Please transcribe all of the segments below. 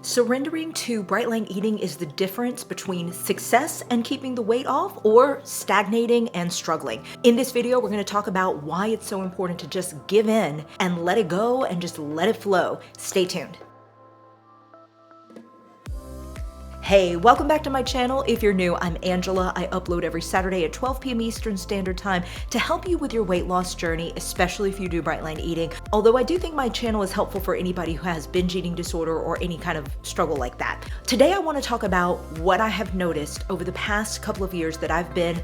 Surrendering to bright line eating is the difference between success and keeping the weight off or stagnating and struggling. In this video, we're going to talk about why it's so important to just give in and let it go and just let it flow. Stay tuned. Hey, welcome back to my channel. If you're new, I'm Angela. I upload every Saturday at 12 p.m. Eastern Standard Time to help you with your weight loss journey, especially if you do bright line eating. Although I do think my channel is helpful for anybody who has binge eating disorder or any kind of struggle like that. Today, I want to talk about what I have noticed over the past couple of years that I've been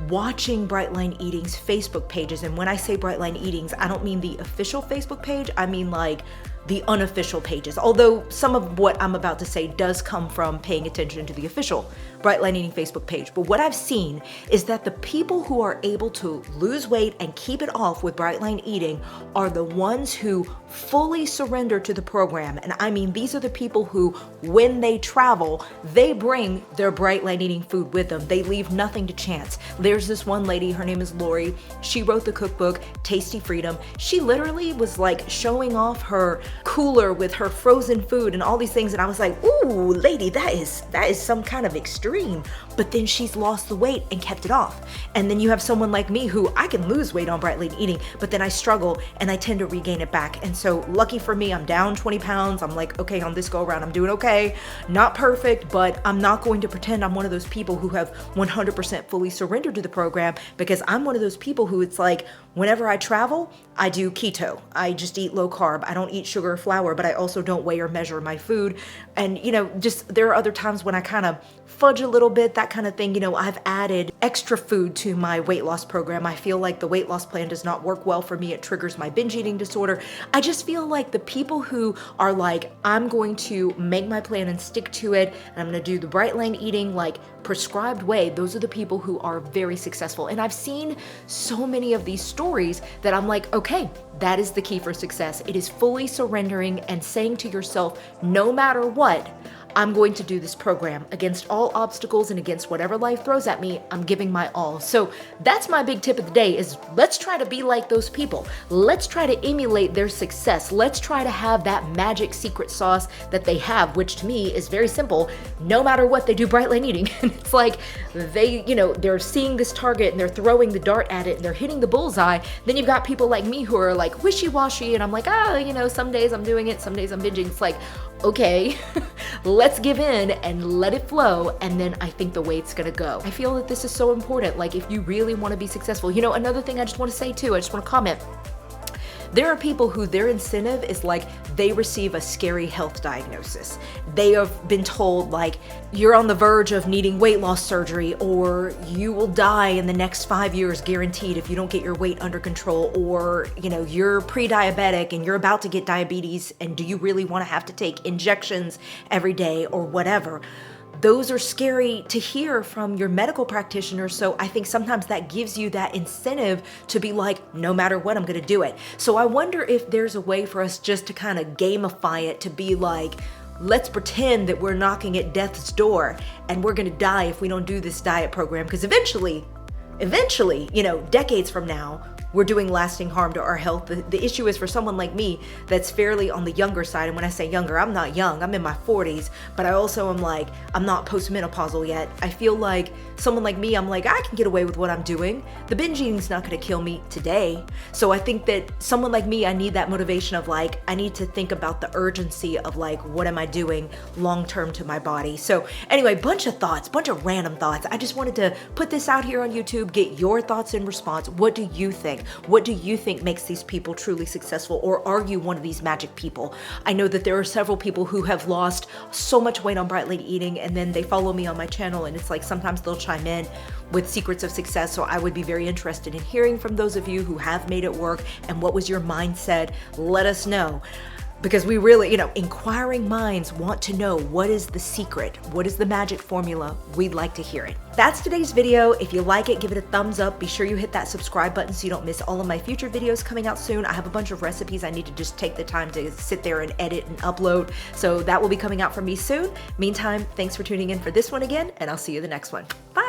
watching Brightline Eating's Facebook pages. And when I say Brightline Eatings, I don't mean the official Facebook page. I mean like the unofficial pages. Although some of what I'm about to say does come from paying attention to the official Brightline Eating Facebook page. But what I've seen is that the people who are able to lose weight and keep it off with Brightline Eating are the ones who fully surrender to the program. And I mean, these are the people who, when they travel, they bring their Brightline Eating food with them. They leave nothing to chance. There's this one lady, her name is Lori. She wrote the cookbook, Tasty Freedom. She literally was like showing off her cooler with her frozen food and all these things. And I was like, ooh, lady, that is some kind of extreme. But then she's lost the weight and kept it off. And then you have someone like me who I can lose weight on Brightline Eating, but then I struggle and I tend to regain it back. And so lucky for me, I'm down 20 pounds. I'm like, okay, on this go around, I'm doing okay. Not perfect, but I'm not going to pretend I'm one of those people who have 100% fully surrendered to the program, because I'm one of those people who it's like, whenever I travel, I do keto. I just eat low carb. I don't eat sugar or flour, but I also don't weigh or measure my food. And, you know, just there are other times when I kind of fudge a little bit, that kind of thing. You know, I've added extra food to my weight loss program. I feel like the weight loss plan does not work well for me. It triggers my binge eating disorder. I just feel like the people who are like, I'm going to make my plan and stick to it, and I'm going to do the Brightline Eating like prescribed way, those are the people who are very successful. And I've seen so many of these stories that I'm like, okay, that is the key for success. It is fully surrendering and saying to yourself, no matter what, I'm going to do this program against all obstacles and against whatever life throws at me. I'm giving my all. So that's my big tip of the day is let's try to be like those people. Let's try to emulate their success. Let's try to have that magic secret sauce that they have, which to me is very simple. No matter what, they do Brightline Eating. And it's like they, you know, they're seeing this target and they're throwing the dart at it and they're hitting the bullseye. Then you've got people like me who are like wishy-washy and I'm like, you know, some days I'm doing it, some days I'm binging. It's like, okay, let's give in and let it flow, and then I think the weight's gonna go. I feel that this is so important. Like, if you really want to be successful, you know, another thing I just want to say too, I just want to comment. There are people who their incentive is like they receive a scary health diagnosis. They have been told like you're on the verge of needing weight loss surgery, or you will die in the next 5 years guaranteed if you don't get your weight under control, or you know, you're pre-diabetic and you're about to get diabetes, and do you really want to have to take injections every day or whatever. Those are scary to hear from your medical practitioner. So I think sometimes that gives you that incentive to be like, no matter what, I'm going to do it. So I wonder if there's a way for us just to kind of gamify it, to be like, let's pretend that we're knocking at death's door and we're going to die if we don't do this diet program. Because eventually, you know, decades from now, we're doing lasting harm to our health. The issue is for someone like me that's fairly on the younger side. And when I say younger, I'm not young, I'm in my 40s, but I also am like, I'm not postmenopausal yet. I feel like someone like me, I'm like, I can get away with what I'm doing. The binge eating's not gonna kill me today. So I think that someone like me, I need that motivation of like, I need to think about the urgency of like, what am I doing long-term to my body? So anyway, bunch of thoughts, bunch of random thoughts. I just wanted to put this out here on YouTube, get your thoughts in response. What do you think? What do you think makes these people truly successful? Or are you one of these magic people? I know that there are several people who have lost so much weight on Brightline Eating, and then they follow me on my channel, and it's like sometimes they'll chime in with secrets of success. So I would be very interested in hearing from those of you who have made it work, and what was your mindset? Let us know. Because we really, you know, inquiring minds want to know, what is the secret? What is the magic formula? We'd like to hear it. That's today's video. If you like it, give it a thumbs up. Be sure you hit that subscribe button so you don't miss all of my future videos coming out soon. I have a bunch of recipes I need to just take the time to sit there and edit and upload. So that will be coming out from me soon. Meantime, thanks for tuning in for this one again, and I'll see you in the next one. Bye.